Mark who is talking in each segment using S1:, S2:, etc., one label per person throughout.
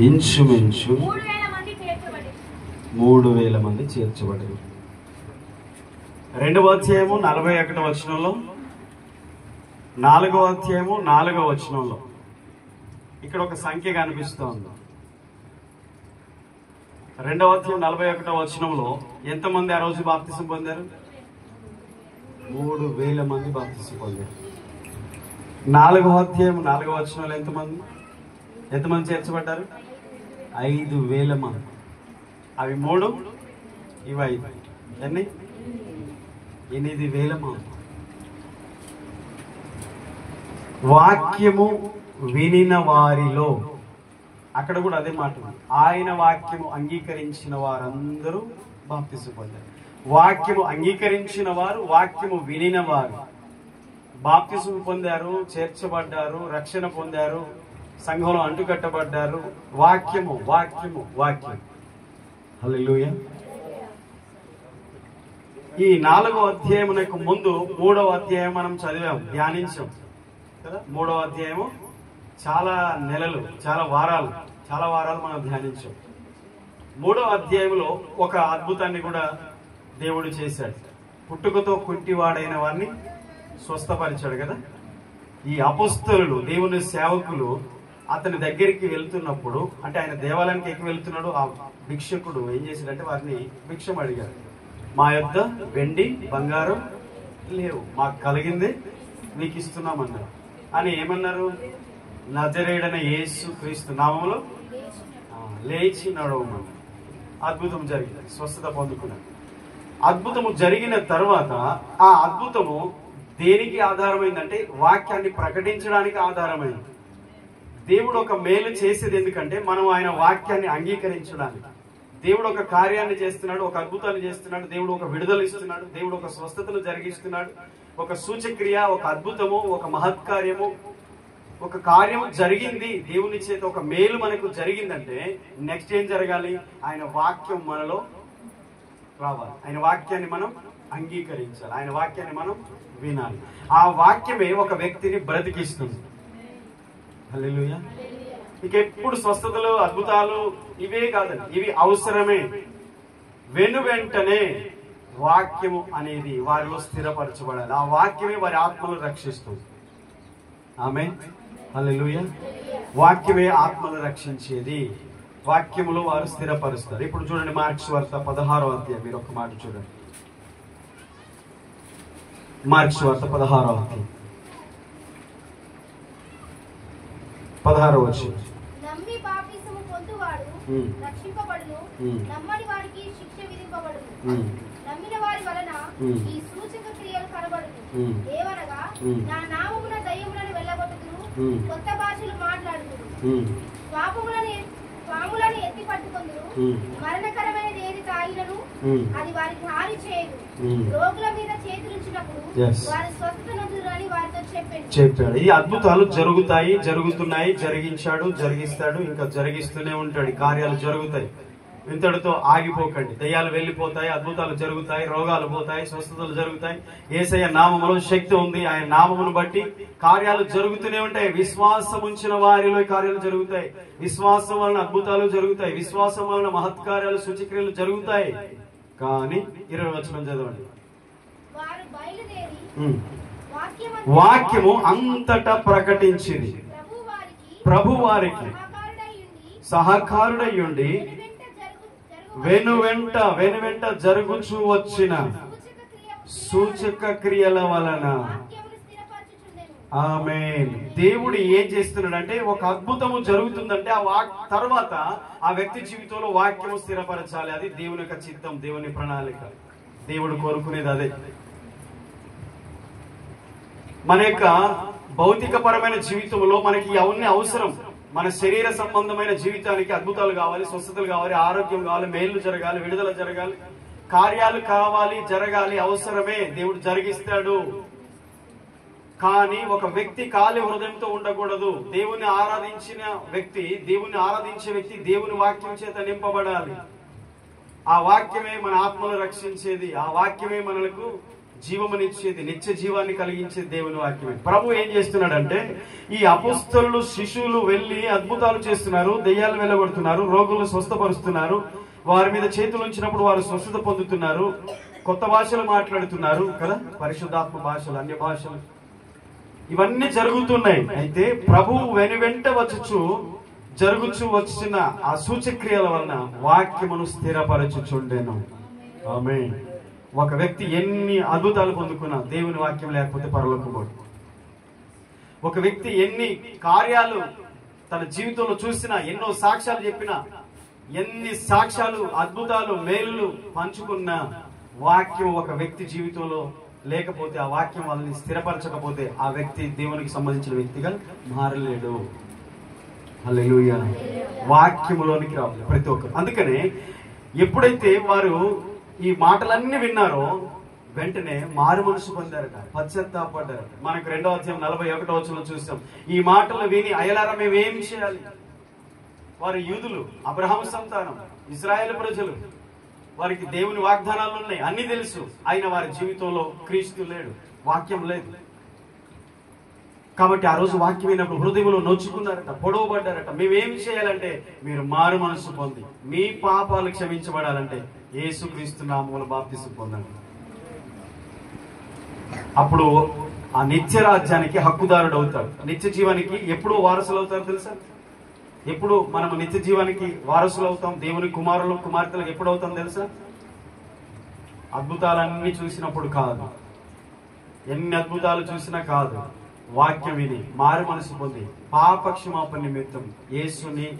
S1: ఇంచుమించు 3,000 మంది చేర్చబడి. 2వ అధ్యాయము 41వ వచనంలో, 4వ అధ్యాయము 4వ వచనంలో ఇక్కడ ఒక సంఖ్య కనిపిస్తోంది. 2వ అధ్యాయం 41వ వచనంలో ఎంతమంది ఆ రోజు బాప్తిసం పొందారు? 3,000 మంది బాప్తిసం పొందారు. 4వ అధ్యాయం 4వ వచనంలో ఎంతమంది చేర్చబడ్డారు? 5,000 మంది. అవి 3, ఇవి 5, ఎన్ని? 8,000 మంది. వాక్యము వినిన వారిలో, అక్కడ కూడా అదే మాట, ఆయన వాక్యము అంగీకరించిన వారందరూ బాప్తిసం పొందారు. వాక్యము అంగీకరించిన వారు, వాక్యము వినిన వారు బాప్తిసం పొందారు, చేర్చబడ్డారు, రక్షణ పొందారు, సంఘంలో అంటుకట్టబడ్డారు. వాక్యము వాక్యము వాక్యం. హల్లెలూయా. ఈ 4వ అధ్యాయమునకు ముందు 3వ అధ్యాయం మనం చదివాం, ధ్యానించాం కదా. 3వ అధ్యాయము చాలా నెలలు, చాలా వారాలు మనం ధ్యానించాం. 3వ అధ్యాయంలో ఒక అద్భుతాన్ని కూడా దేవుడు చేశాడు. పుట్టుకతో కుంటివాడైన వారిని స్వస్థపరిచాడు కదా. ఈ అపొస్తలులు, దేవుని సేవకులు అతని దగ్గరికి వెళ్తున్నప్పుడు, అంటే ఆయన దేవాలయానికి ఎక్కి వెళ్తున్నాడు, ఆ భిక్షకుడు ఏం చేశాడంటే వారిని భిక్షం అడిగాడు. మా యొద్ద వెండి బంగారం లేవు, మాకు కలిగింది మీకు ఇస్తున్నామన్నారు. అని ఏమన్నారు? నజరేయుడైన యేసు క్రీస్తు నామములో లేచి నడవమన్నారు. అద్భుతం జరిగింది, స్వస్థత పొందుకున్నాడు. అద్భుతము జరిగిన తర్వాత ఆ అద్భుతము దేనికి ఆధారమైందంటే వాక్యాన్ని ప్రకటించడానికి ఆధారమైంది. దేవుడు ఒక మేలు చేసేది ఎందుకంటే మనం ఆయన వాక్యాన్ని అంగీకరించడానికి. దేవుడు ఒక కార్యాన్ని చేస్తున్నాడు, ఒక అద్భుతాన్ని చేస్తున్నాడు, దేవుడు ఒక విడుదల ఇస్తున్నాడు, దేవుడు ఒక స్వస్థతను జరిగిస్తున్నాడు. ఒక సూచక్రియ, ఒక అద్భుతము, ఒక మహత్కార్యము, ఒక కార్యము జరిగింది దేవుని చేత, ఒక మేలు మనకు జరిగిందంటే నెక్స్ట్ ఏం జరగాలి? ఆయన వాక్యం మనలో రావాలి, ఆయన వాక్యాన్ని మనం అంగీకరించాలి, ఆయన వాక్యాన్ని మనం వినాలి. ఆ వాక్యమే ఒక వ్యక్తిని బ్రతికిస్తుంది. హల్లెలూయా. ఇక ఎప్పుడు స్వస్థతలు, అద్భుతాలు ఇవే కాదండి, ఇవి అవసరమే. వెంటనే వాక్యము అనేది వారిలో స్థిరపరచబడాలి. ఆ వాక్యమే వారి ఆత్మను రక్షిస్తుంది. ఆమేన్. హల్లెలూయా. వాక్యమే ఆత్మను రక్షించేది. వాక్యములో వారు స్థిరపరుస్తారు. ఇప్పుడు చూడండి, మార్క్స్ వార్త 16వ అధ్యాయం, మీరు ఒక మాట చూడండి. మార్క్స్ వార్త 16వ అధ్యాయం 16వ వచనం.
S2: నమ్మి బాప్తిసము పొందువాడు రక్షింపబడును, నమ్మని వారికి శిక్ష విధింపబడును. నమ్మిన వారి వలన ఈ సూచక క్రియలు కనబడును. ఏవనగా నా నామమున దయ్యములను వెళ్ళగొట్టుదురు, కొత్త భాషలు మాట్లాడుదురు, పాములను ఎత్తి పట్టుకొందురు, మరణకరమైనది ఏది తాగినను అది వారికి హాని చేయదు, రోగుల మీద చేతులుంచినప్పుడు వారి స్వస్థత నొందుదురు అని వారితో చెప్పాడు.
S1: ఈ అద్భుతాలు జరుగుతాయి, జరుగుతున్నాయి, జరిగించాడు, జరిగిస్తాడు, ఇంకా జరిగిస్తూనే ఉంటాడు. కార్యాలు జరుగుతాయి, ఇంతటితో ఆగిపోకండి. దయ్యాలు వెళ్ళిపోతాయి, అద్భుతాలు జరుగుతాయి, రోగాలు పోతాయి, స్వస్థతలు జరుగుతాయి. యేసయ్య నామములో శక్తి ఉంది, ఆయన నామమును బట్టి కార్యాలు జరుగుతూనే ఉంటాయి. విశ్వాసం ఉంచిన వారిలో కార్యాలు జరుగుతాయి, విశ్వాసం వలన అద్భుతాలు జరుగుతాయి, విశ్వాసం వలన మహత్కార్యాలు, సూచక్రియలు జరుగుతాయి. కానీ 20వ వచనం చదవండి. వాక్యము అంతటా ప్రకటించింది, ప్రభు వారికి సహకారుడయ్యుండి వెనువెంట జరుగుచూ వచ్చిన సూచక క్రియల వలన. ఆమేన్. దేవుడు ఏం చేస్తున్నాడంటే, ఒక అద్భుతము జరుగుతుందంటే ఆ తర్వాత ఆ వ్యక్తి జీవితంలో వాక్యము స్థిరపరచాలి. అది దేవుని యొక్క చిత్తం, దేవుని ప్రణాళిక. దేవుడు కోరుకునేది అదే. మన యొక్క భౌతిక పరమైన జీవితంలో మనకి అవన్నీ అవసరం. మన శరీర సంబంధమైన జీవితానికి అద్భుతాలు కావాలి, స్వస్థతలు కావాలి, ఆరోగ్యం కావాలి, మేలు జరగాలి, విడుదల జరగాలి, కార్యాలు కావాలి, జరగాలి, అవసరమే. దేవుడు జరిగిస్తాడు. కానీ ఒక వ్యక్తి ఖాళీ హృదయంతో ఉండకూడదు. దేవుని ఆరాధించే వ్యక్తి దేవుని వాక్యం చేత నింపబడాలి. ఆ వాక్యమే మన ఆత్మను రక్షించేది, ఆ వాక్యమే మనకు జీవమునిచ్చేది, నిత్య జీవాన్ని కలిగించేది దేవుని వాక్యమే. ప్రభు ఏం చేస్తున్నాడంటే, ఈ అపొస్తలులు శిష్యులు వెళ్ళి అద్భుతాలు చేస్తున్నారు, దెయ్యాలు వెళ్ళగొడుతున్నారు, రోగులను స్వస్థపరుస్తున్నారు, వారి మీద చేతులు ఉంచినప్పుడు వారు స్వస్థత పొందుతున్నారు, కొత్త భాషలు మాట్లాడుతున్నారు కదా, పరిశుద్ధాత్మ భాషలు, అన్య భాషలు, ఇవన్నీ జరుగుతున్నాయి. అయితే ప్రభు వెనువెంట జరుగుచు వచ్చిన ఆ సూచక్రియల వలన వాక్యమును స్థిరపరచుచుండెను. ఆమేన్. ఒక వ్యక్తి ఎన్ని అద్భుతాలు పొందుకున్నా దేవుని వాక్యం లేకపోతే పరలోకం పోడు. ఒక వ్యక్తి ఎన్ని కార్యాలు తన జీవితంలో చూసినా, ఎన్నో సాక్ష్యాలు చెప్పినా, ఎన్ని సాక్ష్యాలు, అద్భుతాలు, మేలులు పంచుకున్న వాక్యం ఒక వ్యక్తి జీవితంలో లేకపోతే, ఆ వాక్యం వాళ్ళని స్థిరపరచకపోతే ఆ వ్యక్తి దేవునికి సంబంధించిన వ్యక్తిగా మారలేడు. హల్లెలూయా. వాక్యములోనికి రావాలి ప్రతి ఒక్కరు. అందుకనే ఎప్పుడైతే వారు ఈ మాటలన్నీ విన్నారో వెంటనే మారు మనసు పొందారట, పశ్చాత్తాపడ్డారట. మనకు 2వ అధ్యాయం 41వ వచనంలో చూస్తాం. ఈ మాటలు విని అయలారా మేము ఏం చేయాలి? వారు యూదులు, అబ్రహాము సంతానం, ఇశ్రాయేలు ప్రజలు, వారికి దేవుని వాగ్దానాలు ఉన్నాయి, అన్ని తెలుసు. అయిన వారి జీవితంలో క్రీస్తు లేడు, వాక్యం లేదు. కాబట్టి ఆ రోజు వాక్యం అయినప్పుడు హృదయంలో నొచ్చుకున్నారట, పొడవబడ్డారట. మేమేమి చేయాలంటే, మీరు మారు మనసు పొంది మీ పాపాలు క్షమించబడాలంటే యేసుక్రీస్తు నామములో బాప్తిసం పొందండి. అప్పుడు ఆ నిత్య రాజ్యానికి హక్కుదారుడు అవుతాడు. నిత్య జీవానికి ఎప్పుడు వారసులు అవుతారు తెలుసా? ఎప్పుడు మనము నిత్య జీవానికి వారసులు అవుతాం, దేవుని కుమారులు కుమార్తెలకు ఎప్పుడు అవుతాం తెలుసా? అద్భుతాలన్నీ చూసినప్పుడు కాదు, ఎన్ని అద్భుతాలు చూసినా కాదు, వాక్యం విని మారు మనసు పొంది పాప క్షమాపణ నిమిత్తం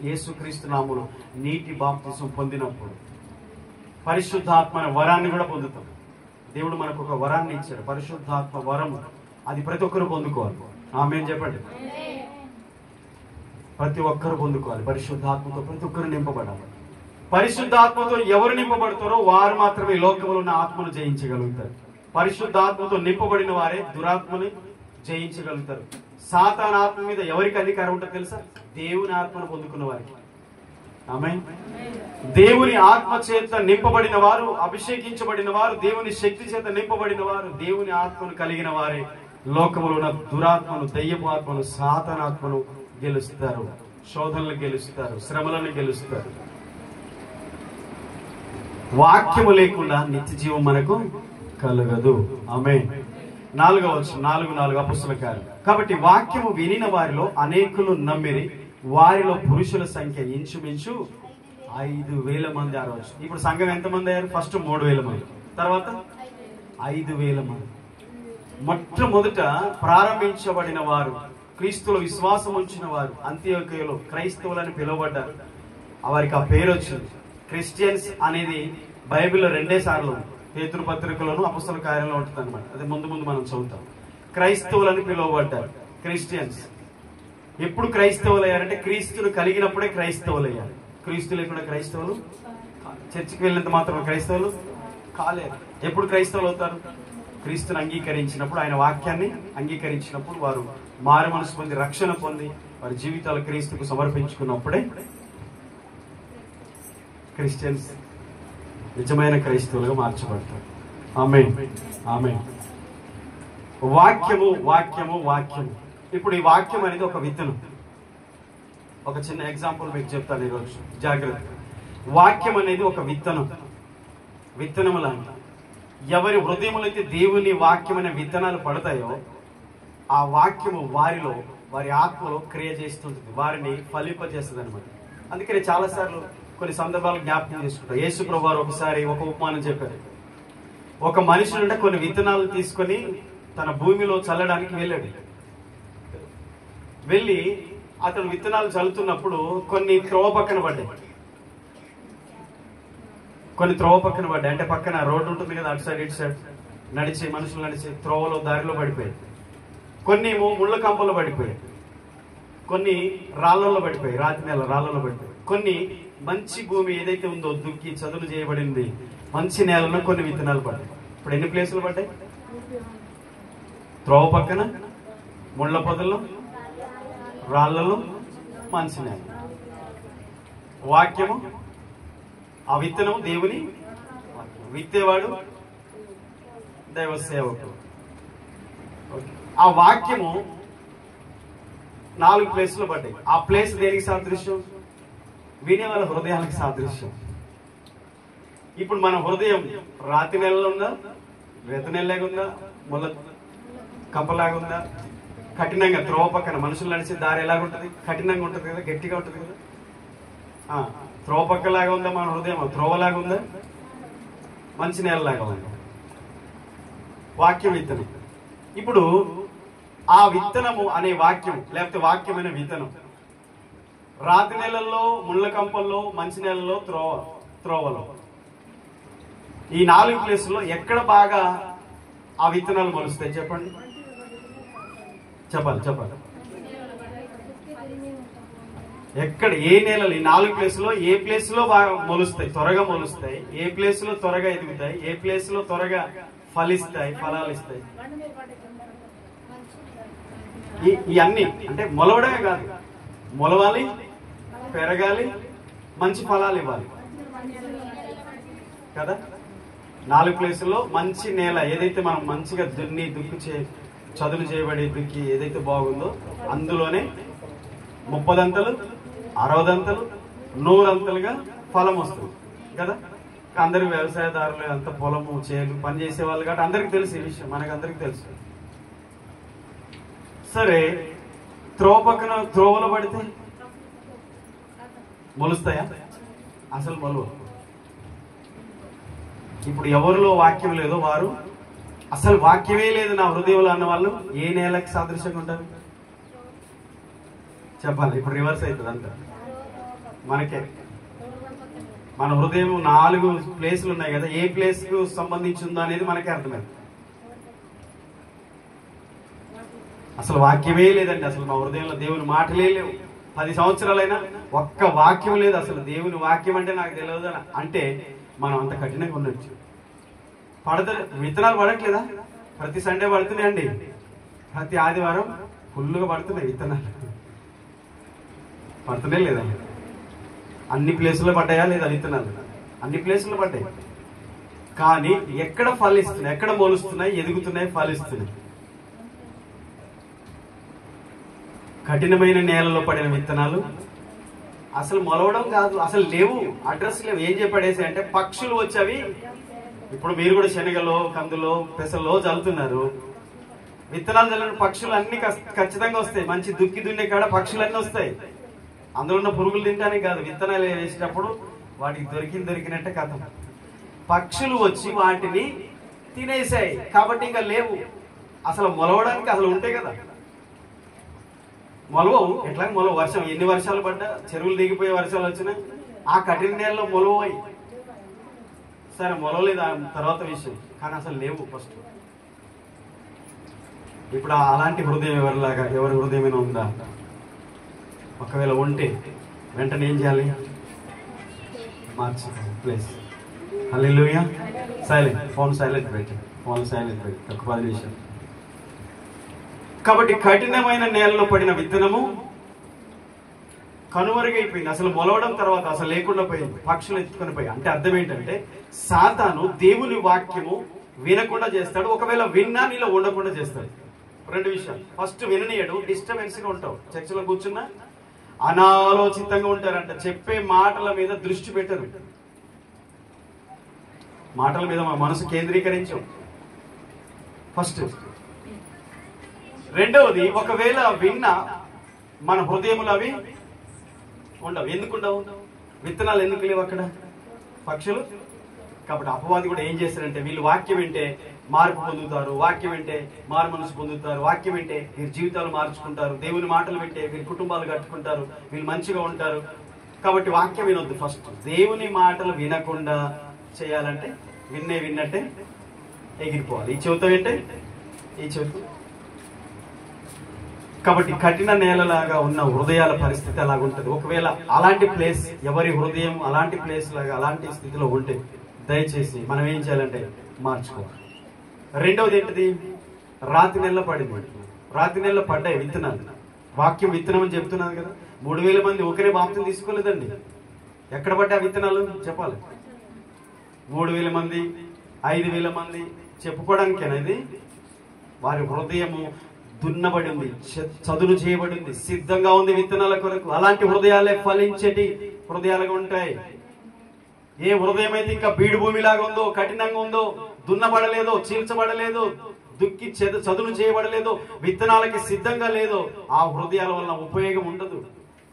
S1: యేసుక్రీస్తు నామములో నీటి బాప్తిసం పొందినప్పుడు పరిశుద్ధాత్మ వరాన్ని కూడా పొందుతాం. దేవుడు మనకు ఒక వరాన్ని ఇచ్చాడు, పరిశుద్ధాత్మ వరం. అది ప్రతి ఒక్కరు పొందుకోవాలి. ఆమేన్ చెప్పండి. ప్రతి ఒక్కరు పొందుకోవాలి. పరిశుద్ధాత్మతో ప్రతి ఒక్కరు నింపబడాలి. పరిశుద్ధాత్మతో ఎవరు నింపబడతారో వారు మాత్రమే లోకంలో ఉన్న ఆత్మను జయించగలుగుతారు. పరిశుద్ధాత్మతో నింపబడిన వారే దురాత్మని జయించగలుగుతారు. సాతాను ఆత్మ మీద ఎవరికి అధికారం ఉంటుందో తెలుసా? దేవుని ఆత్మను పొందుకున్న వారికి. ఆమేన్. దేవుని ఆత్మ చేత నింపబడిన వారు, అభిషేకించబడిన వారు, దేవుని శక్తి చేత నింపబడిన వారు, దేవుని ఆత్మను కలిగిన వారే లోకములో ఉన్న దురాత్మను, దయ్యపు ఆత్మను, సాతానాత్మను గెలుస్తారు, శోధనలు గెలుస్తారు, శ్రమలను గెలుస్తారు. వాక్యము లేకుండా నిత్య జీవం మనకు కలగదు. ఆమేన్. 4వ వచనం 4:4 అపొస్తలుల కార్యం. కాబట్టి వాక్యము వినిన వారిలో అనేకులు నమ్మిరి, వారిలో పురుషుల సంఖ్య ఇంచుమించు 5,000 మంది. ఆ రోజు ఇప్పుడు సంఘం ఎంతమంది అయ్యారు? ఫస్ట్ 3,000 మంది, తర్వాత 5,000 మంది. మొట్టమొదట ప్రారంభించబడిన వారు, క్రీస్తులో విశ్వాసం ఉంచిన వారు అంతియోకియలో క్రైస్తవులని పిలువబడ్డారు. వారికి ఆ పేరు వచ్చింది. క్రిస్టియన్స్ అనేది బైబిల్లో 2 సార్లు, పేతురు పత్రికలోను అపొస్తలుల కార్యంలో ఉంటుంది అనమాట. అదే ముందు మనం చదువుతాం. క్రైస్తవులని పిలువబడ్డారు, క్రిస్టియన్స్. ఎప్పుడు క్రైస్తవులు అయ్యారంటే క్రీస్తును కలిగినప్పుడే క్రైస్తవులు అయ్యారు. క్రీస్తు లేకుండా క్రైస్తవులు, చర్చికి వెళ్ళినంత మాత్రం క్రైస్తవులు కాలేరు. ఎప్పుడు క్రైస్తవులు అవుతారు? క్రీస్తుని అంగీకరించినప్పుడు, ఆయన వాక్యాన్ని అంగీకరించినప్పుడు, వారు మారు మనసు పొంది రక్షణ పొంది వారి జీవితాలు క్రీస్తుకు సమర్పించుకున్నప్పుడే క్రిస్టియన్స్ నిజమైన క్రైస్తవులుగా మార్చబడతారు. ఆమేన్. ఆమేన్. వాక్యము వాక్యము వాక్యము. ఇప్పుడు ఈ వాక్యం అనేది ఒక విత్తనం. ఒక చిన్న ఎగ్జాంపుల్ మీకు చెప్తాను ఈరోజు, జాగ్రత్త. వాక్యం అనేది ఒక విత్తనం, విత్తనం లాంటి. ఎవరి హృదయములైతే దేవుని వాక్యం అనే విత్తనాలు పడతాయో ఆ వాక్యము వారిలో, వారి ఆత్మలో క్రియ చేస్తుంటుంది, వారిని ఫలింపజేస్తుంది అనమాట. అందుకని చాలాసార్లు కొన్ని సందర్భాలు జ్ఞాపకం చేసుకుంటారు. యేసు ప్రభువు వారు ఒకసారి ఒక ఉపమానం చెప్పారు. ఒక మనిషి నుండి కొన్ని విత్తనాలు తీసుకొని తన భూమిలో చల్లడానికి వెళ్ళాడు. వెళ్ళి అతను విత్తనాలు చల్లుతున్నప్పుడు కొన్ని త్రోవ పక్కన పడ్డాయి. అంటే పక్కన రోడ్డు ఉంటుంది కదా, అటు సైడ్ ఇటు సైడ్ నడిచే మనుషులు నడిచే త్రోవలో, దారిలో పడిపోయాయి. కొన్ని ఏమో ముళ్ళ కంపలో పడిపోయాయి, కొన్ని రాళ్లలో పడిపోయాయి, రాతి నేల రాళ్లలో పడిపోయాయి. కొన్ని మంచి భూమి ఏదైతే ఉందో దుక్కి చదును చేయబడింది మంచి నేలలో కొన్ని విత్తనాలు పడ్డాయి. ఇప్పుడు ఎన్ని ప్లేసులు పడ్డాయి? త్రోవ పక్కన, ముళ్ళ పొదల్లో, రాళ్లలో, మంచి నేల. వాక్యము, ఆ విత్తనం దేవుని విత్తేవాడు దైవ సేవకులు. ఆ వాక్యము 4 ప్లేస్లో పడ్డాయి. ఆ ప్లేస్ దేనికి సాదృశ్యం? వినే వాళ్ళ హృదయానికి సాదృశ్యం. ఇప్పుడు మన హృదయం రాతి నెలలో ఉందా, రేత నెలలాగా ఉందా, ముళ్ళ కంపలాగా ఉందా? కఠినంగా త్రోవ పక్కన మనుషులు నడిచే దారి ఎలాగుంటుంది? కఠినంగా ఉంటుంది కదా, గట్టిగా ఉంటుంది కదా. త్రోవ పక్కలాగా ఉందా మన హృదయం? త్రోవలాగా ఉందా? మంచి నేలలాగా ఉందా? వాక్యం విత్తనం. ఇప్పుడు ఆ విత్తనము అనే వాక్యం, లేకపోతే వాక్యమైన విత్తనం రాతి నెలల్లో, ముళ్ళ కంపల్లో, మంచి నెలల్లో, త్రోవలో, ఈ 4 ప్లేసుల్లో ఎక్కడ బాగా ఆ విత్తనాలు మొలుస్తాయి? చెప్పండి, చెప్పాలి. ఎక్కడ, ఏ నేలలు? ఈ 4 ప్లేసులో ఏ ప్లేస్ లో బాగా మొలుస్తాయి, త్వరగా మొలుస్తాయి? ఏ ప్లేస్ లో త్వరగా ఎదుగుతాయి? ఏ ప్లేస్ లో త్వరగా ఫలిస్తాయి, ఫలాలు ఇస్తాయి? ఇవన్నీ అంటే మొలవడమే కాదు, మొలవాలి, పెరగాలి, మంచి ఫలాలు ఇవ్వాలి కదా. 4 ప్లేసుల్లో మంచి నేల ఏదైతే మనం మంచిగా దున్ని చదును చేయబడి దుక్కి ఏదైతే బాగుందో అందులోనే 30 అంతలు, 60 అంతలు, 100 అంతలుగా ఫలం వస్తుంది కదా. అందరికి వ్యవసాయదారులు, అంత పొలము చేను పని చేసే వాళ్ళు కాబట్టి అందరికి తెలుసు ఈ విషయం, మనకు అందరికి తెలుసు. సరే, త్రోవలో పడితే మొలుస్తాయా? అసలు మొలవ. ఇప్పుడు ఎవరిలో వాక్యం లేదో వారు, అసలు వాక్యమే లేదు నా హృదయంలో అన్న వాళ్ళు ఏ నేలకు సాదృశ్యంగా ఉంటారు? చెప్పాలి. ఇప్పుడు రివర్స్ అవుతుంది అంట మనకే. మన హృదయం 4 ప్లేసులు ఉన్నాయి కదా, ఏ ప్లేస్ కు సంబంధించిందో అనేది మనకే అర్థమైంది. అసలు వాక్యమే లేదండి. అసలు మా హృదయంలో దేవుని మాటలే లేవు. 10 సంవత్సరాలైనా ఒక్క వాక్యం లేదు. అసలు దేవుని వాక్యం అంటే నాకు తెలియదు అంటే మనం అంత కఠినంగా ఉండొచ్చు. విత్తనాలు పడట్లేదా? ప్రతి సండే పడుతున్నాయండి, ప్రతి ఆదివారం ఫుల్గా పడుతున్నాయి విత్తనాలు. పడుతున్నాయి లేదా? అన్ని ప్లేసుల్లో పడ్డాయా లేదా విత్తనాలు? అన్ని ప్లేసుల్లో పడ్డాయి. కానీ ఎక్కడ ఫలిస్తున్నాయి, ఎక్కడ మొలుస్తున్నాయి, ఎదుగుతున్నాయి, ఫలిస్తున్నాయి? కఠినమైన నేలలో పడిన విత్తనాలు అసలు మొలవడం కాదు, అసలు లేవు, అడ్రస్ లేవు. ఏం చెప్పడేసి అంటే పక్షులు వచ్చేవి. ఇప్పుడు మీరు కూడా శనగలో, కందులో, పెసల్లో చల్లుతున్నారు. విత్తనాలు చల్లిన పక్షులు అన్ని ఖచ్చితంగా వస్తాయి. మంచి దుక్కి దున్నే కాడ పక్షులు అన్నీ వస్తాయి. అందులో ఉన్న పురుగులు తినడానికి కాదు, విత్తనాలు వేసేటప్పుడు వాటికి దొరికినట్టే కథ. పక్షులు వచ్చి వాటిని తినేసాయి కాబట్టి ఇంకా లేవు. అసలు మొలవడానికి అసలు ఉంటాయి కదా, మొలవవు. ఎట్లా మొలవ? వర్షం ఎన్ని వర్షాలు పడ్డా, చెరువులు దిగిపోయే వర్షాలు వచ్చినా ఆ కఠిన నేలలో మొలవయి. సరే, మొలవలేదు తర్వాత విషయం, కానీ అసలు లేవు ఫస్ట్. ఇప్పుడు అలాంటి హృదయం ఎవరి హృదయమైనా ఉందా? ఒకవేళ ఉంటే వెంటనే ఏం చేయాలి? మార్చుకోవాలి ప్లేస్. హల్లెలూయా. సైలెంట్, ఫోన్ సైలెంట్ పెట్టి, ఫోన్ సైలెంట్ పెట్టి ఒక 10 నిమిషాలు. కాబట్టి కఠినమైన నేలలో పడిన విత్తనము కనుమరుగైపోయింది. అసలు మొలవడం తర్వాత అసలు లేకుండా పోయింది, పక్షులు ఎత్తుకొని పోయి. అంటే అర్థం ఏంటంటే సాతాను దేవుని వాక్యము వినకుండా చేస్తాడు. ఒకవేళ విన్నా నీలో ఉండకుండా చేస్తాడు. 2 విషయాలు. ఫస్ట్, విననీయడు, డిస్టర్బెన్స్ గా ఉంటావు. చర్చలో కూర్చున్నా అనాలోచితంగా ఉంటారంట. చెప్పే మాటల మీద దృష్టి పెట్టరు, మాటల మీద మా మనసు కేంద్రీకరించం. ఫస్ట్. రెండవది, ఒకవేళ విన్నా మన హృదయములు అవి ఉండవు. ఎందుకు ఉండవు? విత్తనాలు ఎందుకు లేవు అక్కడ? పక్షులు. కాబట్టి అపవాది కూడా ఏం చేస్తారంటే, వీళ్ళు వాక్యం వింటే మార్పు పొందుతారు, వాక్యం వింటే మారు మనసు పొందుతారు, వాక్యం వింటే వీరి జీవితాలు మార్చుకుంటారు, దేవుని మాటలు వింటే వీరి కుటుంబాలు కట్టుకుంటారు, వీళ్ళు మంచిగా ఉంటారు. కాబట్టి వాక్యం వినొద్దు. ఫస్ట్ దేవుని మాటలు వినకుండా చేయాలంటే విన్నట్టే ఎగిరిపోవాలి. ఈ చెవితో వింటే ఈ చెవితో. కాబట్టి కఠిన నేలలాగా ఉన్న హృదయాల పరిస్థితి అలాగుంటది. ఒకవేళ అలాంటి ప్లేస్, ఎవరి హృదయం అలాంటి ప్లేస్ లాగా అలాంటి స్థితిలో ఉంటే దయచేసి మనం ఏం చేయాలంటే మార్చుకోవాలి. రెండవది ఏంటిది? రాతి నెలలో పడింది. రాతి నెలలో పడ్డాయి విత్తనాలు. వాక్యం విత్తనం అని చెప్తున్నాను కదా. 3000 మంది ఒకరే బాప్తిసం తీసుకోలేదండి. ఎక్కడ పడ్డా విత్తనాలు చెప్పాలి. 3000 మంది, 5000 మంది, చెప్పుకోవడానికేనా ఇది? వారి హృదయము దున్నబడి ఉంది, చదును చేయబడి ఉంది, సిద్ధంగా ఉంది విత్తనాల కొరకు. అలాంటి హృదయాలే ఫలించేటి హృదయాలుగా ఉంటాయి. ఏ హృదయం అయితే ఇంకా బీడు భూమిలాగా ఉందో, కఠినంగా ఉందో, దున్నబడలేదో, చీల్చబడలేదో, దుక్కి చదును చేయబడలేదో, విత్తనాలకి సిద్ధంగా లేదో, ఆ హృదయాల వల్ల ఉపయోగం ఉండదు.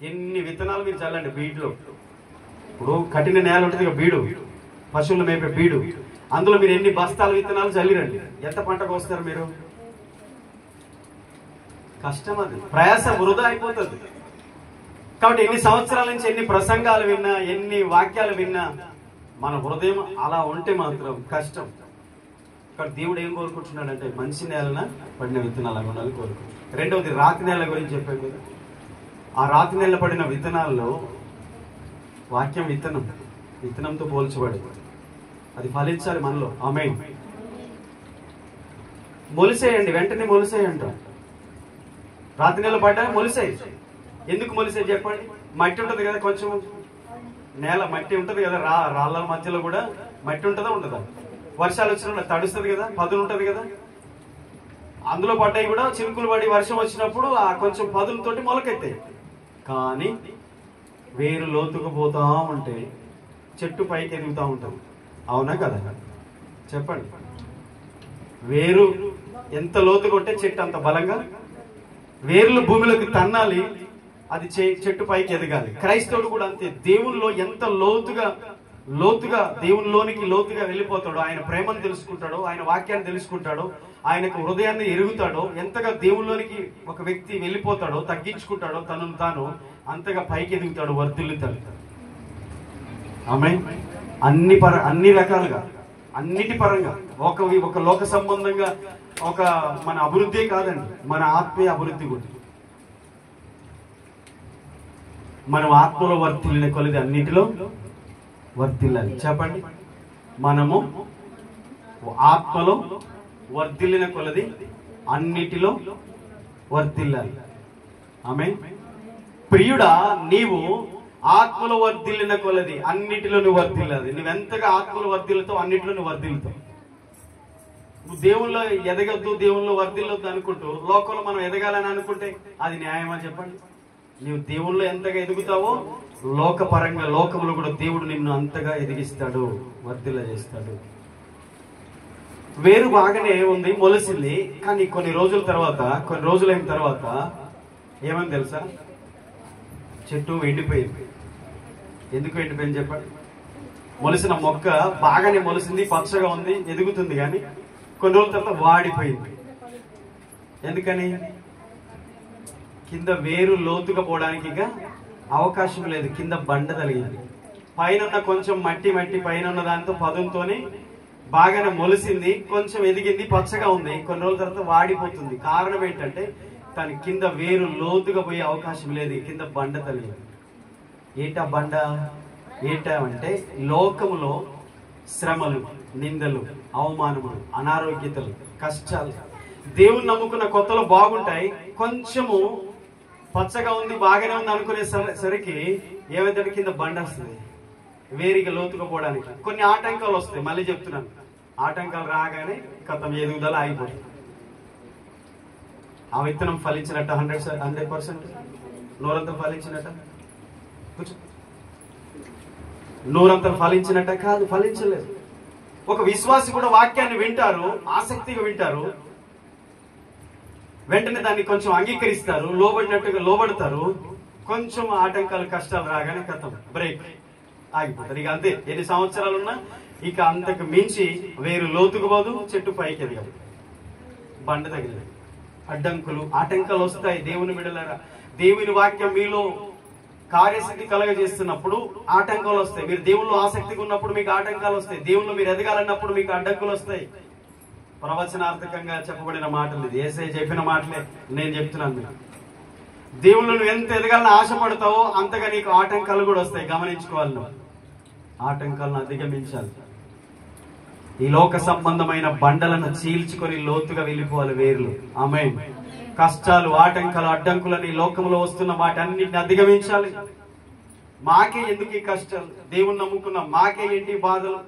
S1: ఎన్ని విత్తనాలు మీరు చల్లండి బీడులో. ఇప్పుడు కఠిన నేల ఉంటుంది బీడు, పశువులు మేపే బీడు, అందులో మీరు ఎన్ని బస్తాల విత్తనాలు చల్లిరండి, ఎంత పంటకు వస్తారు మీరు? కష్టం, అది ప్రయాస వృధా అయిపోతుంది. కాబట్టి ఎన్ని సంవత్సరాల నుంచి ఎన్ని ప్రసంగాలు విన్నా, ఎన్ని వాక్యాలు విన్నా, మన హృదయం అలా ఉంటే మాత్రం కష్టం. కాబట్టి దేవుడు ఏం కోరుకుంటున్నాడంటే మంచి నేలన పడిన విత్తనాలు ఉండాలని కోరుకుంటున్నాడు. రెండవది రాతి నేల గురించి చెప్పాను కదా. ఆ రాతి నేల పడిన విత్తనాల్లో వాక్యం విత్తనంతో పోల్చబడి అది ఫలించాలి మనలో. ఆమేన్. మొలిసేయండి, వెంటనే మొలిసేయండి. రాతి నెల పడ్డా మొలిసాయి. ఎందుకు మొలిసాయి చెప్పండి? మట్టి ఉంటది కదా, కొంచెం నేల మట్టి ఉంటది కదా, రాళ్ళ మధ్యలో కూడా మట్టి ఉంటుందా ఉండదా? వర్షాలు వచ్చినప్పుడు తడుస్తుంది కదా, పదును ఉంటది కదా, అందులో పడ్డాయి కూడా చినుకులు పడి వర్షం వచ్చినప్పుడు ఆ కొంచెం పదులతోటి మొలకెత్తాయి. కానీ వేరు లోతుకు పోతా ఉంటే చెట్టు పైకి ఎదుగుతూ ఉంటుంది. అవునా కదా? చెప్పండి. వేరు ఎంత లోతుగా ఉంటే చెట్టు అంత బలంగా, వేర్లు భూమిలోకి తన్నాలి, అది చెట్టు పైకి ఎదగాలి. క్రైస్తవుడు కూడా అంతే. దేవుల్లో ఎంత లోతుగా దేవునిలోనికి లోతుగా వెళ్ళిపోతాడో, ఆయన ప్రేమను తెలుసుకుంటాడో, ఆయన వాక్యాన్ని తెలుసుకుంటాడో, ఆయనకు హృదయాన్ని ఎరుగుతాడో, ఎంతగా దేవుల్లోనికి ఒక వ్యక్తి వెళ్ళిపోతాడో, తగ్గించుకుంటాడో తనను తాను, అంతగా పైకి ఎదుగుతాడు, వర్ధిల్లుతాడు. ఆమేన్. అన్ని రకాలుగా, అన్నిటి పరంగా, ఒక లోక సంబంధంగా, ఒక మన అభివృద్ధి కాదండి, మన ఆత్మీయ అభివృద్ధి కూడా. మనం ఆత్మలో వర్ధిల్లిన కొలది అన్నిటిలో వర్ధిల్లాలి. చెప్పండి. మనము ఆత్మలో వర్ధిల్లిన కొలది అన్నిటిలో వర్ధిల్లాలి. ఆమేన్. ప్రియుడా, నీవు ఆత్మలో వర్ధిల్లిన కొలది అన్నిటిలో నువ్వు వర్ధిల్లాలి. నువ్వెంతగా ఆత్మలో వర్ధిల్లుతావు, అన్నిటిలో నువ్వు వర్ధిల్లుతావు. నువ్వు దేవుల్లో ఎదగద్దు, దేవుల్లో వర్ధిల్లొద్దు అనుకుంటూ లోకంలో మనం ఎదగాలని అనుకుంటే అది న్యాయమా చెప్పండి? నీవు దేవుల్లో ఎంతగా ఎదుగుతావో లోకపరంగా, లోకంలో కూడా దేవుడు నిన్ను అంతగా ఎదిగిస్తాడు, వర్ధిల్ల చేస్తాడు. వేరు బాగానే ఉంది, మొలిసింది. కానీ కొన్ని రోజులైన తర్వాత ఏమని తెలుసా? చెట్టు ఎండిపోయింది. ఎందుకు ఎండిపోయింది చెప్పండి? మొలిసిన మొక్క బాగానే మొలిసింది, పచ్చగా ఉంది, ఎదుగుతుంది. కానీ కొన్ని రోజుల తర్వాత వాడిపోయింది. ఎందుకని? కింద వేరు లోతుగా పోవడానికి అవకాశం లేదు, కింద బండ తగిలింది. పైన కొంచెం మట్టి పైన ఉన్న దాంతో పదంతోనే బాగానే మొలిసింది, కొంచెం ఎదిగింది, పచ్చగా ఉంది. కొన్ని రోజుల తర్వాత వాడిపోతుంది. కారణం ఏంటంటే దాని కింద వేరు లోతుగా పోయే అవకాశం లేదు, కింద బండ తగిలింది. ఏటా బండ? అంటే లోకములో శ్రమలు, నిందలు, అవమానములు, అనారోగ్యతలు, కష్టాలు. దేవుని నమ్ముకున్న కొత్తలో బాగుంటాయి, కొంచెము పచ్చగా ఉంది, బాగానే ఉంది అనుకునేసరికి ఏమైతే కింద బండ వస్తుంది, వేరిగా లోతుగా పోవడానికి కొన్ని ఆటంకాలు వస్తాయి. మళ్ళీ చెప్తున్నాను, ఆటంకాలు రాగానే కథం ఎదుగుదల ఆగిపోతుంది. ఆ విత్తనం ఫలించినట్ట 100% నూరంతలు ఫలించినట్ట? నూరంతలు ఫలించినట్ట కాదు, ఫలించలేదు. ఒక విశ్వాసి కూడా వాక్యాన్ని వింటారు, ఆసక్తిగా వింటారు, వెంటనే దాన్ని కొంచెం అంగీకరిస్తారు, లోబడినట్టుగా లోబడతారు. కొంచెం ఆటంకాలు, కష్టాలు రాగానే కథం బ్రేక్, ఆగిపోతారు. ఇక అంతే. ఎన్ని సంవత్సరాలున్నా ఇక అంతకు మించి వేరు లోతుకు పోదు, చెట్టు పైకి ఎదగదు, బండ తగిలేదు. అడ్డంకులు, ఆటంకాలు వస్తాయి. దేవుని బిడ్డలారా, దేవుని వాక్యం మీలో కార్యసిద్ధి కలగజేస్తున్నప్పుడు ఆటంకాలు వస్తాయి. మీరు దేవుళ్ళు ఆసక్తిగా ఉన్నప్పుడు మీకు ఆటంకాలు వస్తాయి. దేవుళ్ళు మీరు ఎదగాలన్నప్పుడు మీకు అడ్డంకులు వస్తాయి. ప్రవచనార్థకంగా చెప్పబడిన మాటలు, ఇది యేసయ్య చెప్పిన మాటలే నేను చెప్తున్నాను. మీరు దేవుళ్ళు నువ్వు ఎంత ఎదగాలని ఆశపడతావో అంతగా నీకు ఆటంకాలు కూడా వస్తాయి. గమనించుకోవాలి, నువ్వు ఆటంకాలను అధిగమించాలి. ఈ లోక సంబంధమైన బండలను చీల్చుకొని లోతుగా వెళ్ళిపోవాలి వేర్లు. ఆమేన్. కష్టాలు, ఆటంకాలు, అడ్డంకులని లోకంలో వస్తున్న వాటన్నిటిని అధిగమించాలి. మాకే ఎందుకు ఈ కష్టాలు? దేవుని నమ్ముకున్నాం, మాకే ఏంటి బాధలు?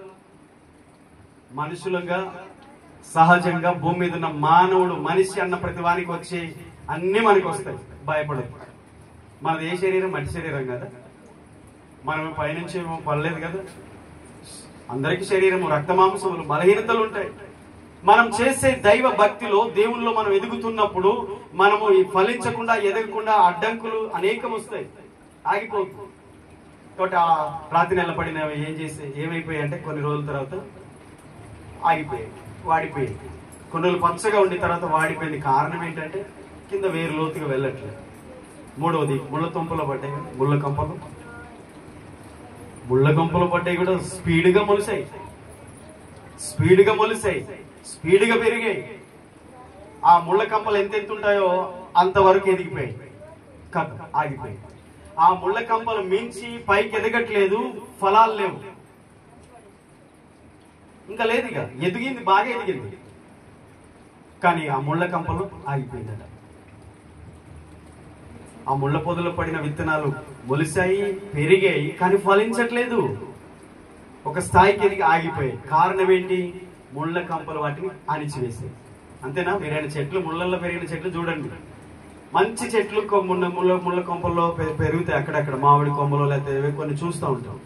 S1: మనుషులుగా సహజంగా భూమి మీద ఉన్న మానవుడు మనిషి అన్న ప్రతి వానికి వచ్చి అన్ని మనకు వస్తాయి, భయపడదు. మనది ఏ శరీరం? మట్టి శరీరం కదా, మనం పైనుంచి పడలేదు కదా. అందరికి శరీరము, రక్తమాంసములు, బలహీనతలు ఉంటాయి. మనం చేసే దైవ భక్తిలో దేవుల్లో మనం ఎదుగుతున్నప్పుడు మనము ఈ ఫలించకుండా ఎదగకుండా అడ్డంకులు అనేకం వస్తాయి, ఆగిపోతుంది. కాబట్టి ఆ రాతి నెల పడినవి ఏమైపోయాయి అంటే కొన్ని రోజుల తర్వాత ఆగిపోయాయి, వాడిపోయాయి. కొన్ని రోజులు పచ్చగా ఉండిన తర్వాత వాడిపోయింది. కారణం ఏంటంటే కింద వేరు లోతుగా వెళ్ళట్లేదు. మూడవది ముళ్ళ తుంపలు పడ్డాయి, ముళ్ళ కంపలు పడ్డాయి కూడా స్పీడ్గా మొలిసాయి, స్పీడ్గా పెరిగాయి. ఆ ముళ్ళ కంపలు ఎంత ఉంటాయో అంతవరకు ఎదిగిపోయాయి, కథ ఆగిపోయాయి. ఆ ముళ్ళ కంపలు మించి పైకి ఎదగట్లేదు, ఫలాలు లేవు, ఇంకా లేదు. ఇక ఎదిగింది, బాగా ఎదిగింది, కానీ ఆ ముళ్ళ కంపలు ఆగిపోయిందట. ఆ ముళ్ళ పొదలు పడిన విత్తనాలు మొలిసాయి, పెరిగాయి, కానీ ఫలించట్లేదు, ఒక స్థాయికి ఎదిగి ఆగిపోయాయి. కారణం ఏంటి? ముళ్ళ కంపలు వాటిని అణిచివేసాయి. అంతేనా? పెరిగిన చెట్లు, ముళ్ళల్లో పెరిగిన చెట్లు చూడండి, మంచి చెట్లు ముళ్ళ కొంపల్లో పెరుగుతాయి అక్కడక్కడ, మామిడి కొమ్మలు లేకపోతే కొన్ని చూస్తూ ఉంటాం.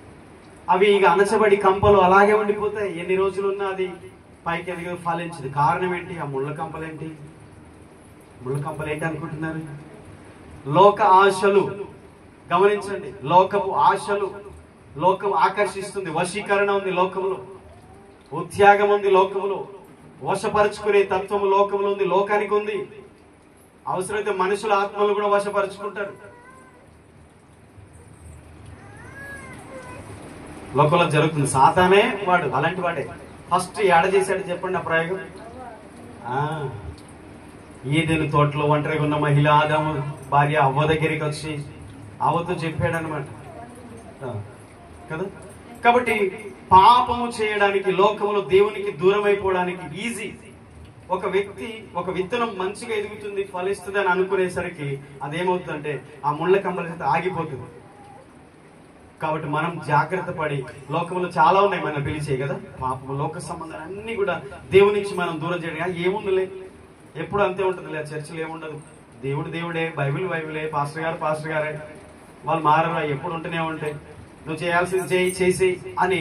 S1: అవి ఇక అణచబడి కంపలు అలాగే ఉండిపోతాయి, ఎన్ని రోజులున్నా అది పైకి ఎదిగి ఫలించదు. కారణం ఏంటి? ఆ ముళ్ళ కంపలు ఏంటి అనుకుంటున్నారు? లోక ఆశలు. గమనించండి, లోకపు ఆశలు. లోకం ఆకర్షిస్తుంది, వశీకరణ ఉంది లోకములో, ఉత్యాగం ఉంది లోకములో, వశపరుచుకునే తత్వము లోకములో ఉంది, లోకానికి ఉంది. అవసరమైతే మనుషుల ఆత్మలు కూడా వశపరుచుకుంటారు. లోకంలో జరుగుతుంది. సాతానే వాడు అలాంటి వాడే. ఫస్ట్ ఏడ చేశాడు చెప్పండి ఆ ప్రయోగం? ఏదెను తోటలో ఒంటరిగా ఉన్న మహిళ ఆదాము భార్య అవ్వ దగ్గరికి వచ్చి అవ్వతో చెప్పాడు అనమాట కదా. కాబట్టి పాపము చేయడానికి, లోకములో దేవునికి దూరం అయిపోవడానికి ఈజీ. ఒక వ్యక్తి, ఒక విత్తనం మంచిగా ఎదుగుతుంది, ఫలిస్తుంది అని అనుకునేసరికి అదేమవుతుందంటే ఆ ముళ్ళ కంపల చేత ఆగిపోతుంది. కాబట్టి మనం జాగ్రత్త పడి, లోకంలో చాలా ఉన్నాయి మనం పిలిచే కదా పాపము, లోక సంబంధాలు అన్ని కూడా దేవుని నుంచి మనం దూరం చేయడం. ఏముండలే, ఎప్పుడు అంతే ఉంటుంది లే, చర్చలు ఏముండదు, దేవుడే, బైబిలే, పాస్టర్ గారే, వాళ్ళు మారరా, ఎప్పుడు ఉంటూనే ఉంటాయి, నువ్వు చేయాల్సింది చేసి అని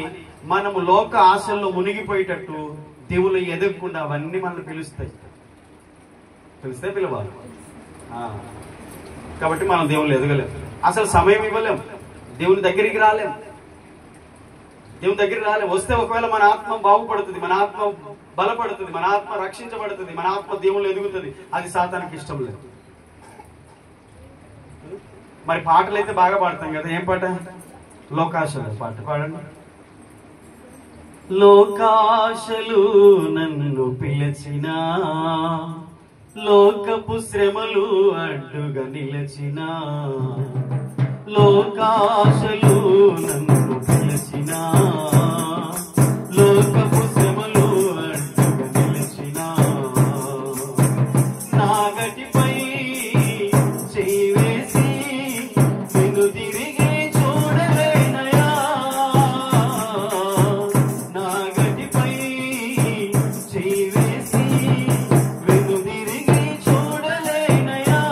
S1: మనము లోక ఆశల్లో మునిగిపోయేటట్టు దేవుళ్ళు ఎదగకుండా అవన్నీ మనల్ని పిలిస్తే పిలవాలి. కాబట్టి మనం దేవుళ్ళు ఎదగలేం, అసలు సమయం ఇవ్వలేం, దేవుని దగ్గరికి రాలేం. వస్తే ఒకవేళ మన ఆత్మ బాగుపడుతుంది, మన ఆత్మ బలపడుతుంది, మన ఆత్మ రక్షించబడుతుంది, మన ఆత్మ దేవుళ్ళు ఎదుగుతుంది. అది సాతానికి ఇష్టం లేదు. మరి పాటలు అయితే బాగా పాడతాం కదా. ఏం పాట? లోకాశలు పాట పాడండి. లోకాశలు నన్ను పిలిచినా, లోకపు శ్రమలు అడ్డుగా నిలిచినా, లోకాశలు నన్ను పిలిచినా, లోకపు శ్రమలు అడ్డుగా నిలిచినా, నాగటిపై చేవేసి నిన్ను తిరిగి చూడలేనయా, నాగటిపై చేవేసి నిన్ను తిరిగి చూడలేనయా,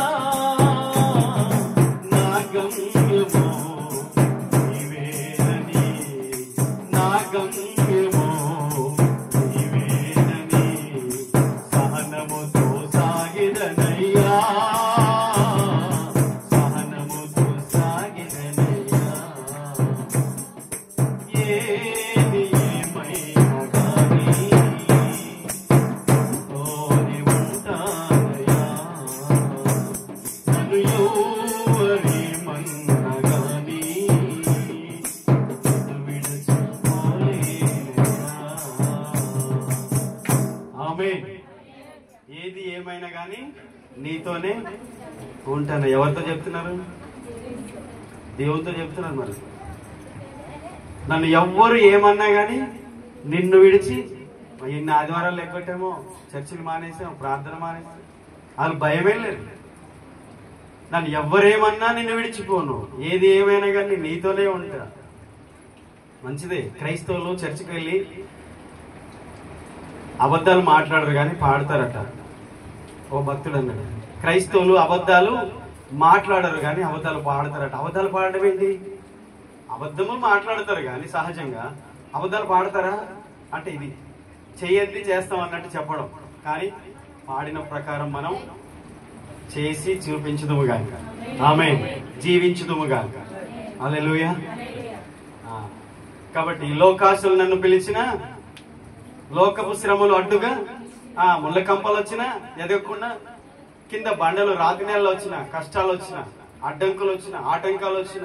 S1: నా గమ్యము నీవేనని, నా గమ్యము నీవేనని, సహనముతో సాగిదనయ్యా, సహనముతో సాగిదనయ్యా, ఏది ఏమైనా కానీ తోని ఉంటానయ్యా, నన్ను ఎవరేమన్నా కానీ నన్ను విడిచిపోలేనయ్యా. ఆమేన్. ఏది ఏమైనా కానీ నీతోనే ఉంటాను. ఎవరితో చెప్తున్నారు? దేవునితో చెప్తున్నారు. మరి నన్ను ఎవ్వరు ఏమన్నా కానీ నిన్ను విడిచి, ఇన్ని ఆదివారాలు ఎగ్గొట్టామో, చర్చిలు మానేసాం, ప్రార్థన మానేసాం, వాళ్ళు భయమే లేదు. నన్ను ఎవ్వరేమన్నా నిన్ను విడిచిపోను, ఏది ఏమైనా కానీ నీతోనే ఉంటా. మంచిదే. క్రైస్తవులు చర్చికి వెళ్ళి అబద్ధాలు మాట్లాడరు కానీ పాడతారట. ఓ భక్తుడు అన్నాడు, క్రైస్తవులు అబద్ధాలు మాట్లాడరు కానీ అబద్ధాలు పాడతారట. అబద్ధాలు పాడడం ఏంటి? అబద్ధములు మాట్లాడతారు కానీ సహజంగా అబద్ధాలు పాడతారా అంటే ఇది చెయ్యండి చేస్తాం అన్నట్టు చెప్పడం, కానీ పాడిన ప్రకారం మనం చేసి చూపించుదుముగా, ఆమె జీవించుదుముగా. హల్లెలూయా. కాబట్టి లోకాసులు నన్ను పిలిచిన, లోకపు శ్రమలు అడ్డుగా ముళ్ళ కంపలు వచ్చినా ఎదగకుండా, కింద బండలు రాతి నెలలు వచ్చిన, కష్టాలు వచ్చిన, అడ్డంకులు వచ్చిన, ఆటంకాలు వచ్చిన,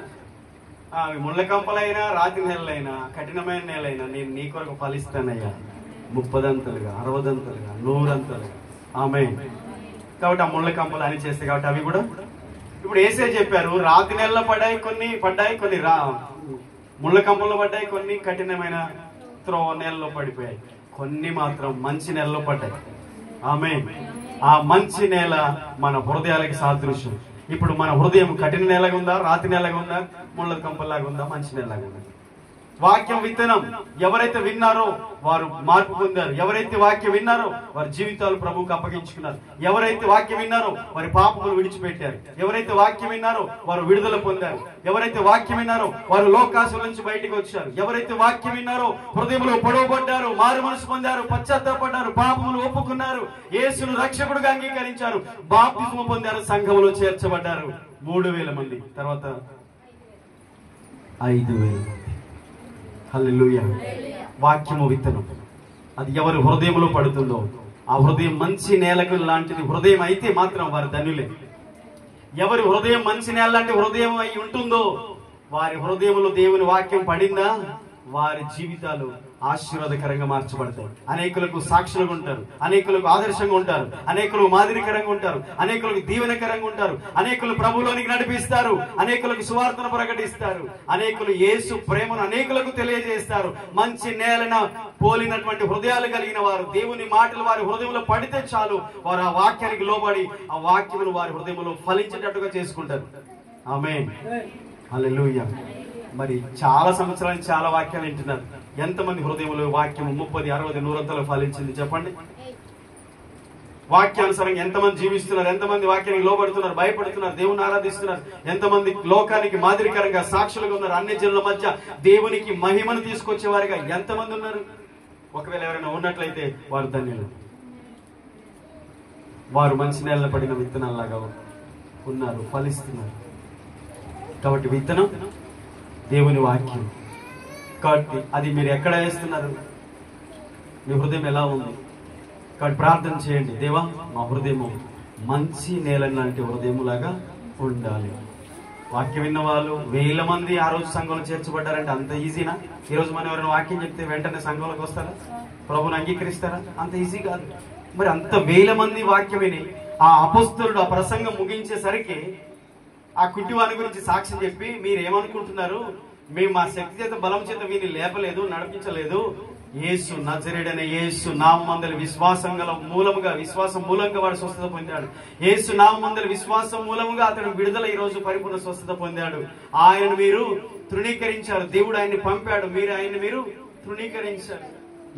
S1: ముళ్ళ కంపలైనా రాతి నెలలైనా కఠినమైన నెలైనా నేను నీ కొరకు ఫలిస్తానయ్యా 30దంతలుగా 60దంతలుగా 100ంతలుగా. ఆమె కాబట్టి ఆ ముళ్ళ కంపలు అని చేస్తాయి కాబట్టి అవి కూడా ఇప్పుడు ఏసే చెప్పారు, రాతి నెలలు పడ్డాయి, కొన్ని ముళ్ళ కంపలు పడ్డాయి, కొన్ని కఠినమైన నేలలో పడిపోయాయి, కొన్ని మాత్రం మంచి నేలలో పడ్డాయి. ఆమె ఆ మంచి నేల మన హృదయాలకి సాదృశ్యం. ఇప్పుడు మన హృదయం కఠిన నేలగా ఉందా, రాతి నేలగా ఉందా, ముళ్ళ కంపల్లాగా ఉందా, మంచి నేలగా ఉందా? వాక్యం విత్తనం ఎవరైతే విన్నారో వారు మార్పు పొందారు. ఎవరైతే వాక్యం విన్నారో వారి జీవితాలు ప్రభువుకు అప్పగించుకున్నారు. ఎవరైతే వాక్యం విన్నారో వారి పాపములు విడిచిపెట్టారు. ఎవరైతే వాక్యం విన్నారో వారు విడుదల పొందారు. ఎవరైతే వాక్యం విన్నారో వారు లోకాసుల నుంచి బయటికి వచ్చారు. ఎవరైతే వాక్యం విన్నారో హృదయంలో పొడవబడ్డారు, మారు మనసు పొందారు, పశ్చాత్తాపడ్డారు, పాపములు ఒప్పుకున్నారు, యేసును రక్షకుడుగా అంగీకరించారు, బాప్తిస్మం పొందారు, సంఘములో చేర్చబడ్డారు. 3000 మంది, తర్వాత 5000. హల్లెలూయా. వాక్యము విత్తనం అది ఎవరి హృదయంలో పడుతుందో ఆ హృదయం మంచి నేలకు లాంటిది హృదయం అయితే మాత్రం వారి ధన్యులే. ఎవరి హృదయం మంచి నేల లాంటి హృదయం అయి ఉంటుందో వారి హృదయంలో దేవుని వాక్యం పడిందా వారి జీవితాలు ఆశీర్వాదకరంగా మార్చబడతాయి. అనేకులకు సాక్షులుగా ఉంటారు, అనేకులకు ఆదర్శంగా ఉంటారు, అనేకులకు మాదిరికరంగా ఉంటారు, అనేకులకు దీవెనకరంగా ఉంటారు, అనేకులు ప్రభువులోనికి నడిపిస్తారు, అనేకులకు సువార్తను ప్రకటిస్తారు, అనేకులు యేసు ప్రేమను అనేకులకు తెలియజేస్తారు. మంచి నేలన పోలినటువంటి హృదయాలు కలిగిన వారు దేవుని మాటలు వారి హృదయంలో పడితే చాలు, వారు ఆ వాక్యానికి లోబడి ఆ వాక్యమును వారి హృదయంలో ఫలించేటట్టుగా చేసుకుంటారు. ఆమేన్. హల్లెలూయా. మరి చాలా సంవత్సరాలు చాలా వాక్యాలు వింటున్నారు. ఎంతమంది హృదయంలో వాక్యం 30, 60, 100 ఫలించింది చెప్పండి? వాక్యానుసారంగా ఎంతమంది జీవిస్తున్నారు, ఎంతమంది వాక్యానికి లోబడుతున్నారు, భయపడుతున్నారు, దేవుని ఆరాధిస్తున్నారు, ఎంతమంది లోకానికి మాదిరికరంగా సాక్షులుగా ఉన్నారు, అన్ని జనుల మధ్య దేవునికి మహిమను తీసుకొచ్చే వారిగా ఎంతమంది ఉన్నారు? ఒకవేళ ఎవరైనా ఉన్నట్లయితే వారు ధన్యులు. వారు మంచి నేల పడిన విత్తనాల్లాగా ఉన్నారు, ఫలిస్తున్నారు. కాబట్టి విత్తనం దేవుని వాక్యం. కాబట్టి అది మీరు ఎక్కడ వేస్తున్నారు, మీ హృదయం ఎలా ఉంది? కాబట్టి ప్రార్థన చేయండి, దేవా మా హృదయము మంచి నేల లాంటి హృదయములాగా ఉండాలి. వాక్యం విన్న వాళ్ళు 1000 మంది ఆ రోజు సంఘంలో చేర్చబడ్డారంటే అంత ఈజీనా? ఈ రోజు మనం ఎవరైనా వాక్యం చెప్తే వెంటనే సంఘంలోకి వస్తారా, ప్రభువుని అంగీకరిస్తారా? అంత ఈజీ కాదు. మరి అంత 1000 మంది వాక్యం విని ఆ అపొస్తలుడు ఆ ప్రసంగం ముగించేసరికి ఆ కుంటివాని గురించి సాక్ష్యం చెప్పి మీరు ఏమనుకుంటున్నారు, మేము మా శక్తి చేత బలం చేత వీని లేపలేదు, నడిపించలేదు, యేసు నజరేయుడైన యేసు నామమందలి విశ్వాసం మూలంగా వాడు స్వస్థత పొందాడు. యేసు నామమందలి విశ్వాసం మూలముగా అతడు విడుదల ఈ రోజు పరిపూర్ణ స్వస్థత పొందాడు. ఆయనను మీరు తృణీకరించారు, దేవుడు ఆయన్ని పంపాడు, మీరు తృణీకరించారు,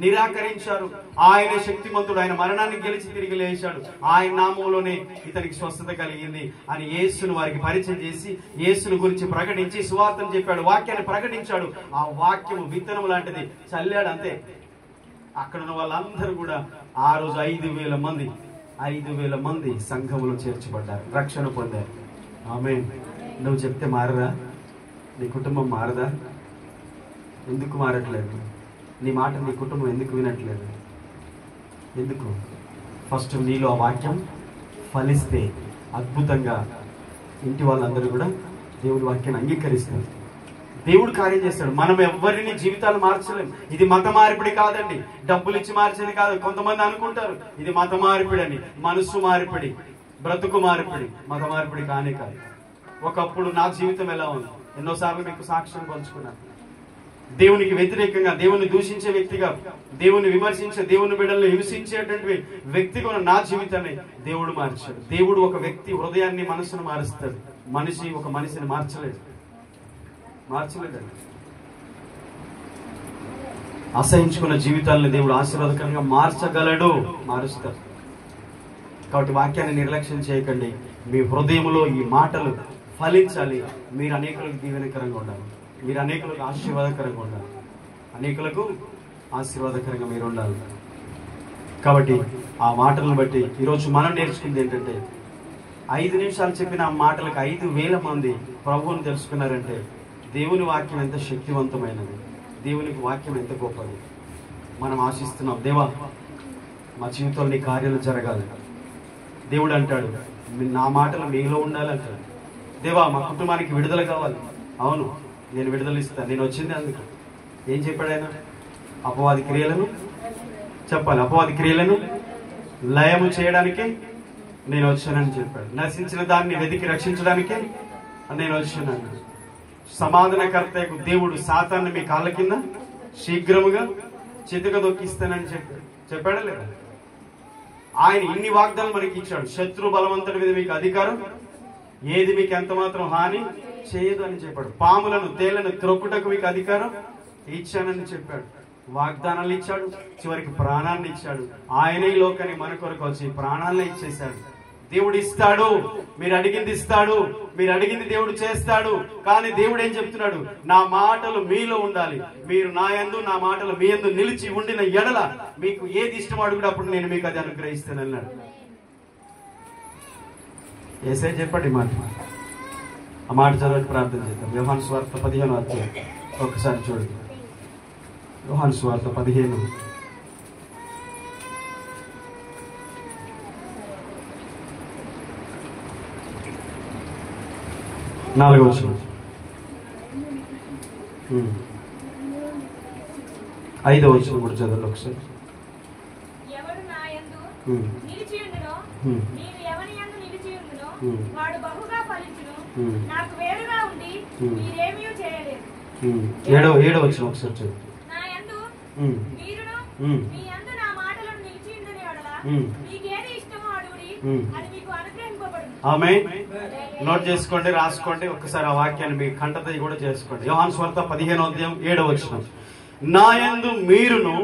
S1: నిరాకరించారు. ఆయన శక్తిమంతుడు, ఆయన మరణాన్ని గెలిచి తిరిగి లేచాడు, ఆయన నామంలోనే ఇతనికి స్వస్థత కలిగింది అని యేసును వారికి పరిచయం చేసి యేసును గురించి ప్రకటించి సువార్తను చెప్పాడు, వాక్యాన్ని ప్రకటించాడు. ఆ వాక్యము విత్తనం లాంటిది, చల్లాడు అంతే. అక్కడ ఉన్న వాళ్ళందరూ కూడా ఆ రోజు 5,000 మంది సంఘములో చేర్చబడ్డారు, రక్షణ పొందారు. ఆమేన్. నువ్వు చెప్తే మారదా? నీ కుటుంబం మారదా? ఎందుకు మారట్లేదు? నీ మాట నీ కుటుంబం ఎందుకు వినట్లేదు? ఎందుకు? ఫస్ట్ నీలో ఆ వాక్యం ఫలిస్తే అద్భుతంగా ఇంటి వాళ్ళందరూ కూడా దేవుడి వాక్యాన్ని అంగీకరిస్తారు, దేవుడు కార్యం చేస్తాడు. మనం ఎవరిని జీవితాలు మార్చలేం. ఇది మత మార్పిడి కాదండి, డబ్బులు ఇచ్చి మార్చేది కాదు. కొంతమంది అనుకుంటారు ఇది మత మార్పిడి అని. మనసు మార్పిడి, బ్రతుకు మార్పిడి, మత మార్పిడి కానే కాదు. ఒకప్పుడు నా జీవితం ఎలా ఉంది, ఎన్నోసార్లు మీకు సాక్ష్యం పంచుకున్నాను. దేవునికి వ్యతిరేకంగా, దేవుని దూషించే వ్యక్తిగా, దేవుని విమర్శించే, దేవుని బిడ్డలను హింసించేటువంటి వ్యక్తిగా ఉన్న నా జీవితాన్ని దేవుడు మార్చాడు. దేవుడు ఒక వ్యక్తి హృదయాన్ని, మనసును మారుస్తాడు. మనిషి ఒక మనిషిని మార్చలేదండి. అసహించుకున్న జీవితాలను దేవుడు ఆశీర్వాదకరంగా మార్చగలడు, మారుస్తాడు. కాబట్టి వాక్యాన్ని నిర్లక్ష్యం చేయకండి. మీ హృదయంలో ఈ మాటలు ఫలించాలి. మీరు అనేకులకు దీవెనకరంగా ఉండాలి, మీరు అనేకులకు ఆశీర్వాదకరంగా ఉండాలి, అనేకులకు ఆశీర్వాదకరంగా మీరు ఉండాలి. కాబట్టి ఆ మాటలను బట్టి ఈరోజు మనం నేర్చుకుంది ఏంటంటే, 5 నిమిషాలు చెప్పిన ఆ మాటలకు 5,000 మంది ప్రభువుని తెలుసుకున్నారంటే దేవుని వాక్యం ఎంత శక్తివంతమైనది, దేవునికి వాక్యం ఎంత గొప్పది. మనం ఆశిస్తున్నాం, దేవా మా జీవితంలో నీ కార్యాలు జరగాలి. దేవుడు అంటాడు, నా మాటలు మీలో ఉండాలి అంటాడు. దేవా మా కుటుంబానికి విడుదల కావాలి. అవును, నేను విడుదల ఇస్తాను, నేను వచ్చింది అందుకు. ఏం చెప్పాడు ఆయన? అపవాది క్రియలను చెప్పాలి, అపవాది క్రియలను లయము చేయడానికి నేను వచ్చానని చెప్పాడు. నశించిన దాన్ని వెతికి రక్షించడానికే నేను వచ్చాను. సమాధానకర్తకు దేవుడు సాతాన్ని మీ కాళ్ళ కింద శీఘ్రముగా చితక దొక్కిస్తానని చెప్పాడా లేదా? ఆయన ఇన్ని వాగ్దానాలు మనకి ఇచ్చాడు. శత్రు బలవంతుడి మీద మీకు అధికారం, ఏది మీకు ఎంత మాత్రం హాని చేయదు అని చెప్పాడు. పాములను తేళ్లను త్రొక్కుటకు మీకు అధికారం ఇచ్చానని చెప్పాడు. వాగ్దానాలు ఇచ్చాడు, చివరికి ప్రాణాన్ని ఇచ్చాడు. ఆయనే ఈ లోకాన్ని మన కొరకు వచ్చి ప్రాణాలను ఇచ్చేశాడు. దేవుడు ఇస్తాడు, మీరు అడిగింది ఇస్తాడు, మీరు అడిగింది దేవుడు చేస్తాడు. కానీ దేవుడు ఏం చెప్తున్నాడు? నా మాటలు మీలో ఉండాలి, మీరు నా యందు నా మాటలు మీ యందు నిలిచి ఉండిన ఎడల మీకు ఏది ఇష్టం అడుగుడు అప్పుడు నేను మీకు అది అనుగ్రహిస్తాను అన్నాడు. యేసయ్య చెప్పండి మాట, ఆ మాట చదవటి ప్రార్థన చేద్దాం. యోహాను సువార్త 15వ అధ్యాయం ఒకసారి చూడండి. యోహాను సువార్త 15 4వ వచనం, 5వ వచనం కూడా చదవండి ఒకసారి.
S3: ఎవడు నా యందు నిలిచి ఉండునో, నేను ఎవని యందు నిలిచి ఉండునో వాడు బహుగా ఫలించును. నాకు వేరుగా ఉండి మీరేమీ చేయలేరు.
S1: 7వ వచనం ఒకసారి చదువు.
S3: నా యందు మీరును మీ యందు నా మాటలను నిలిచి ఉండుని యెడల మీకేది ఇష్టమో అడుగుడి, అది మీకు అనుగ్రహింపబడును.
S1: ఆమేన్. నోట్ చేసుకోండి, రాసుకోండి. ఒక్కసారి ఆ వాక్యాన్ని మీ కంటత కూడా చేసుకోండి. యోహాను సువార్త 15వ అధ్యాయం 7వ వచనం. నా యందు మీరును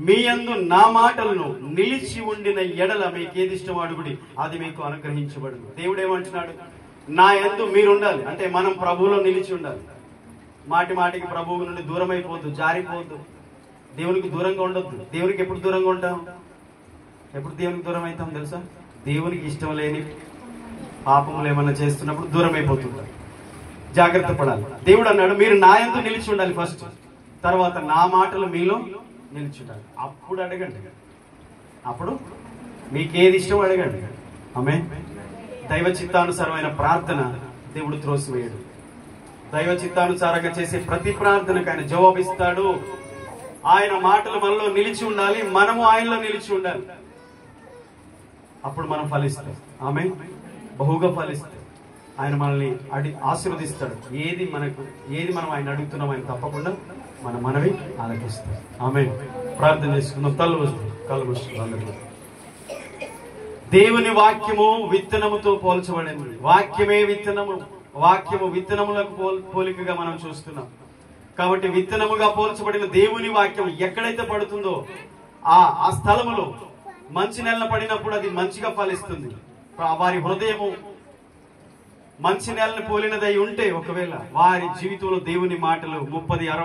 S1: మీ యందు నా మాటలను నిలిచి ఉండిన ఎడల మీకేది ఇష్టం అడుగుడి, అది మీకు అనుగ్రహించబడును. దేవుడు ఏమంటున్నాడు? నా యందు మీరు ఉండాలి అంటే మనం ప్రభువులో నిలిచి ఉండాలి. మాటి మాటికి ప్రభువు నుండి దూరం అయిపోద్దు, జారిపోవద్దు, దేవునికి దూరంగా ఉండొద్దు. దేవునికి ఎప్పుడు దూరంగా ఉంటాం? ఎప్పుడు దేవునికి దూరం అవుతాం తెలుసా? దేవునికి ఇష్టం లేని పాపములు ఏమన్నా చేస్తున్నప్పుడు దూరం అయిపోతుంటాం. జాగ్రత్త పడాలి. దేవుడు అన్నాడు, మీరు నా యందు నిలిచి ఉండాలి ఫస్ట్, తర్వాత నా మాటలు మీలో నిలిచి ఉండాలి. అప్పుడు అడగండి, అప్పుడు మీకేది ఇష్టం అడగండి. ఆమేన్. దైవ చిత్తానుసారమైన ప్రార్థన దేవుడు త్రోసివేయడు. దైవ చిత్తానుసారంగా చేసే ప్రతి ప్రార్థనకు ఆయన జవాబిస్తాడు. ఆయన మాటలు మనలో నిలిచి ఉండాలి, మనము ఆయనలో నిలిచి ఉండాలి. అప్పుడు మనం ఫలిస్తాం. ఆమేన్. బహుగా ఫలిస్తాం. ఆయన మనల్ని ఆశీర్వదిస్తాడు. ఏది మనం ఆయన అడుగుతున్నాం, ఆయన తప్పకుండా మన మనవి ఆలకిస్తాం. ఆమేన్. ప్రార్థన చేసుకుందాం. కళ్ళు మూసుకుందాం. దేవుని వాక్యము విత్తనముతో పోల్చబడింది. వాక్యమే విత్తనము, వాక్యము విత్తనములకు పోలికగా మనం చూస్తున్నాం. కాబట్టి విత్తనముగా పోల్చబడిన దేవుని వాక్యం ఎక్కడైతే పడుతుందో ఆ స్థలములో మంచి నెల పడినప్పుడు అది మంచిగా ఫలిస్తుంది. వారి హృదయము మంచి నెలను పోలినదై ఉంటే ఒకవేళ వారి జీవితంలో దేవుని మాటలు 30, 60